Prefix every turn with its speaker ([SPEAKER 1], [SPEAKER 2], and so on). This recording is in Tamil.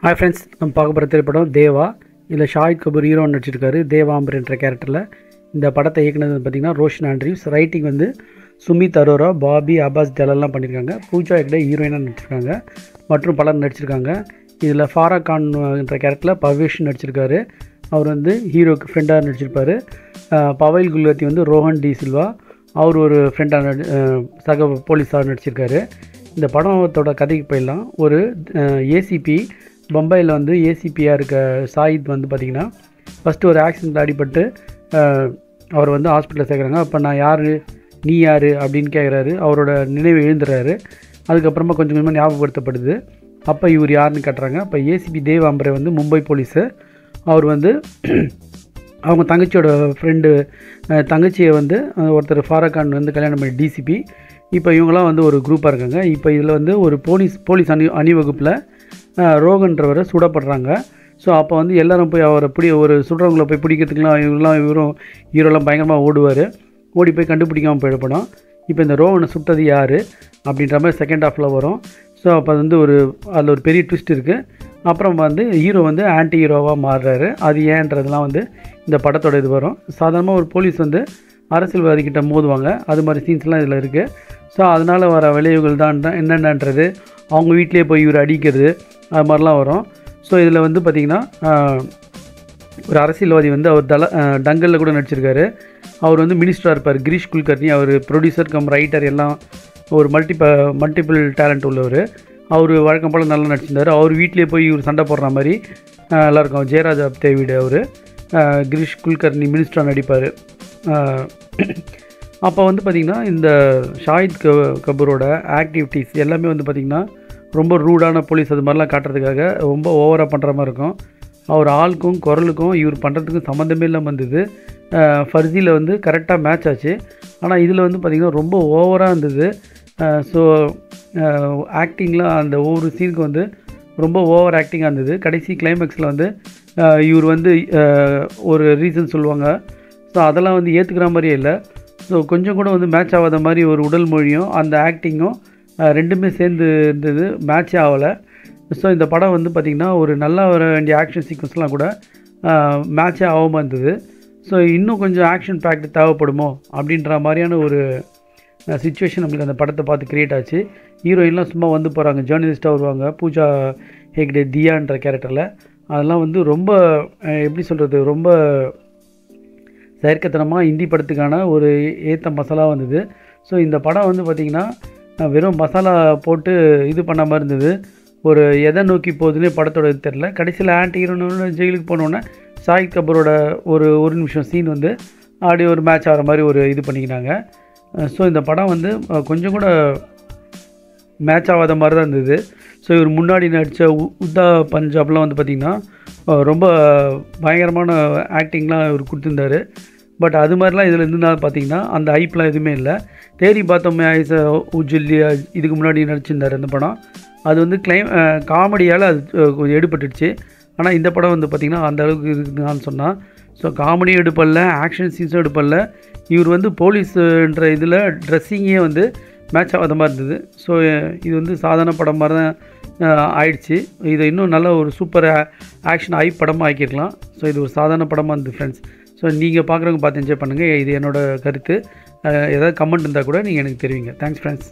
[SPEAKER 1] ஹாய் ஃப்ரெண்ட்ஸ், நம்ம பார்க்க போகிற திரைப்படம் தேவா. இதில் ஷாஹித் கபூர் ஹீரோ நடிச்சிருக்காரு. தேவாம்பர் என்ற கேரக்டரில் இந்த படத்தை இயக்குனது பார்த்திங்கன்னா ரோஷன் ஆண்ட்ரியூஸ். ரைட்டிங் வந்து சுமித் அரோரா, பாபி, அப்பாஸ் ஜலல்லாம் பண்ணியிருக்காங்க. பூஜா ஹெக்டே ஹீரோயினாக நடிச்சிருக்காங்க மற்றும் பலர் நடிச்சிருக்காங்க. இதில் ஃபாரா கான் என்ற கேரக்டரில் பவேஷ் நடிச்சிருக்காரு. அவர் வந்து ஹீரோக்கு ஃப்ரெண்டாக நடிச்சிருப்பார். பவைல் குல்வத்தி வந்து ரோஹன் டி சில்வா, அவர் ஒரு ஃப்ரெண்டாக சக போலீஸாக நடிச்சிருக்காரு. இந்த படத்தோட கதைக்கு போயிடலாம். ஒரு ஏசிபி பம்பாயில் வந்து ஏசிபியாக இருக்க ஷாஹித் வந்து பார்த்திங்கன்னா ஃபஸ்ட்டு ஒரு ஆக்சிடென்ட் அடிபட்டு அவர் வந்து ஹாஸ்பிட்டலில் சேர்க்குறாங்க. அப்போ நான் யார், நீ யார் அப்படின்னு கேட்குறாரு. அவரோட நினைவு எழுந்துடுறாரு. அதுக்கப்புறமா கொஞ்சம் கொஞ்சமாக ஞாபகப்படுத்தப்படுது. அப்போ இவர் யாருன்னு கட்டுறாங்க. அப்போ ஏசிபி தேவாம்பரை வந்து மும்பை போலீஸு. அவர் வந்து அவங்க தங்கச்சியோட ஃப்ரெண்டு தங்கச்சியை வந்து ஒருத்தர் ஃபாரகான் வந்து கல்யாணம் பண்ணி டிசிபி. இப்போ இவங்களாம் வந்து ஒரு குரூப்பாக இருக்காங்க. இப்போ இதில் வந்து ஒரு போலீஸ் அணிவகுப்பில் ரோகன்றவரை சுடப்படுறாங்க. ஸோ அப்போ வந்து எல்லோரும் போய் அவரை ஒரு சுடுறவங்களை போய் பிடிக்கிறதுக்குலாம் இவரும் ஹீரோலாம் பயங்கரமாக ஓடி போய் கண்டுபிடிக்காமல் போயிடப்படும். இப்போ இந்த ரோகனை சுட்டது யார் அப்படின்ற மாதிரி செகண்ட் ஹாஃபில் வரும். ஸோ அப்போ வந்து அதில் ஒரு பெரிய ட்விஸ்ட் இருக்குது. அப்புறம் வந்து ஹீரோ வந்து ஆன்டி ஹீரோவாக மாறுறாரு. அது ஏன்றதுலாம் வந்து இந்த படத்தோட இது வரும். சாதாரணமாக ஒரு போலீஸ் வந்து அரசியல்வாதிக்கிட்ட மோதுவாங்க. அது மாதிரி சீன்ஸ்லாம் இதில் இருக்குது. ஸோ அதனால் வர விளைவுகள் தான் என்னென்னன்றது, அவங்க வீட்லேயே போய் இவர் அடிக்கிறது, அது மாதிரிலாம் வரும். ஸோ இதில் வந்து பார்த்திங்கன்னா ஒரு அரசியல்வாதி வந்து அவர் டங்கலில் கூட நடிச்சிருக்காரு. அவர் வந்து மினிஸ்டராக இருப்பார், கிரீஷ் குல்கர்னி. அவர் ப்ரொடியூசர் கம் ரைட்டர் எல்லாம் ஒரு மல்டிபிள் டேலண்ட் உள்ளவர். அவர் வழக்கம் போல் நல்லா நடிச்சிருந்தார். அவர் வீட்லேயே போய் இவர் சண்டை போடுற மாதிரி நல்லாயிருக்கும். ஜெயராஜ் தேவிட அவர் கிரீஷ் குல்கர்னி மினிஸ்டராக நடிப்பார். அப்போ வந்து பார்த்திங்கன்னா இந்த ஷாஹித் கபூரோட ஆக்டிவிட்டீஸ் எல்லாமே வந்து பார்த்திங்கன்னா ரொம்ப ரூடான போலீஸ் அது மாதிரிலாம் காட்டுறதுக்காக ரொம்ப ஓவராக பண்ணுற மாதிரி இருக்கும். அவர் ஆளுக்கும் குரலுக்கும் இவர் பண்ணுறதுக்கும் சம்மந்தமே இல்லாமல் இருந்தது. ஃபர்ஜியில் வந்து கரெக்டாக மேட்ச் ஆச்சு. ஆனால் இதில் வந்து பார்த்திங்கன்னா ரொம்ப ஓவராக இருந்தது. ஸோ ஆக்டிங்லாம் அந்த ஒவ்வொரு சீனுக்கு வந்து ரொம்ப ஓவர் ஆக்டிங்காக இருந்தது. கடைசி கிளைமேக்ஸில் வந்து இவர் வந்து ஒரு ரீசன் சொல்லுவாங்க. ஸோ அதெல்லாம் வந்து ஏற்றுக்கிற மாதிரியே இல்லை. ஸோ கொஞ்சம் கூட வந்து மேட்ச் ஆகாத மாதிரி ஒரு உடல் மொழியும் அந்த ஆக்டிங்கும் ரெண்டுமே சேர்ந்து இருந்தது, மேட்சே ஆகலை. ஸோ இந்த படம் வந்து பார்த்திங்கன்னா ஒரு நல்லா வர வேண்டிய ஆக்ஷன் சீக்வன்ஸ்லாம் கூட மேட்சே ஆகாமல் இருந்தது. ஸோ இன்னும் கொஞ்சம் ஆக்ஷன் பேக்ட் தேவைப்படுமோ அப்படின்ற மாதிரியான ஒரு சிச்சுவேஷன் நம்மளுக்கு அந்த படத்தை பார்த்து க்ரியேட் ஆச்சு. ஹீரோயின்லாம் சும்மா வந்து போகிறாங்க, ஜேர்னலிஸ்ட்டாக வருவாங்க. பூஜா ஹெக்டே தியான்ற கேரக்டரில். அதெல்லாம் வந்து ரொம்ப எப்படி சொல்கிறது, ரொம்ப செயற்கைத்தனமாக ஹிந்தி படத்துக்கான ஒரு ஏற்ற மசாலா வந்தது. ஸோ இந்த படம் வந்து பார்த்திங்கன்னா வெறும் மசாலா போட்டு இது பண்ண மாதிரி இருந்தது. ஒரு எதை நோக்கி போகுதுன்னே படத்தோட இது தெரில. கடைசியில் ஆன்டி ஹீரோன்னு ஜெயிலுக்கு போனோன்னே ஷாஹித் கபூரோட ஒரு நிமிஷம் சீன் வந்து அப்படியே ஒரு மேட்ச் ஆகிற மாதிரி ஒரு இது பண்ணிக்கினாங்க. ஸோ இந்த படம் வந்து கொஞ்சம் கூட மேட்ச் ஆகாத மாதிரி தான் இருந்தது. ஸோ இவர் முன்னாடி நடித்த உத்தா பஞ்சாப்லாம் வந்து பார்த்திங்கன்னா ரொம்ப பயங்கரமான ஆக்டிங்லாம் இவர் கொடுத்துருந்தார். பட் அது மாதிரிலாம் இதில் இருந்ததுனால பார்த்திங்கன்னா அந்த ஹைப்லாம் எதுவுமே இல்லை. தேடி பார்த்தோமே ஐசா உஜ்ஜில்லியா இதுக்கு முன்னாடி நடிச்சிருந்தார் அந்த படம். அது வந்து காமெடியால் அது கொஞ்சம் எடுபட்டுடுச்சு. ஆனால் இந்த படம் வந்து பார்த்திங்கன்னா அந்த அளவுக்கு இருக்குதுன்னு சொன்னால். ஸோ காமெடியும் எடுப்படல, ஆக்ஷன் சீன்ஸும் எடுப்படல. இவர் வந்து போலீஸுன்ற இதில் ட்ரெஸ்ஸிங்கே வந்து மேட்ச் ஆகாத மாதிரி இருந்தது. ஸோ இது வந்து சாதாரண படம் மாதிரி தான் ஆயிடுச்சு. இதை இன்னும் நல்ல ஒரு சூப்பர் ஆக்ஷன் படமாக ஆக்கியிருக்கலாம். ஸோ இது ஒரு சாதாரண படமாக இருந்தது ஃப்ரெண்ட்ஸ். ஸோ நீங்கள் பார்க்குறவங்க பார்த்து என்ஜாய் பண்ணுங்கள். இது என்னோடய கருத்து. ஏதாவது கமெண்ட் இருந்தால் கூட நீங்கள் எனக்கு தெரிவிங்க. Thanks friends.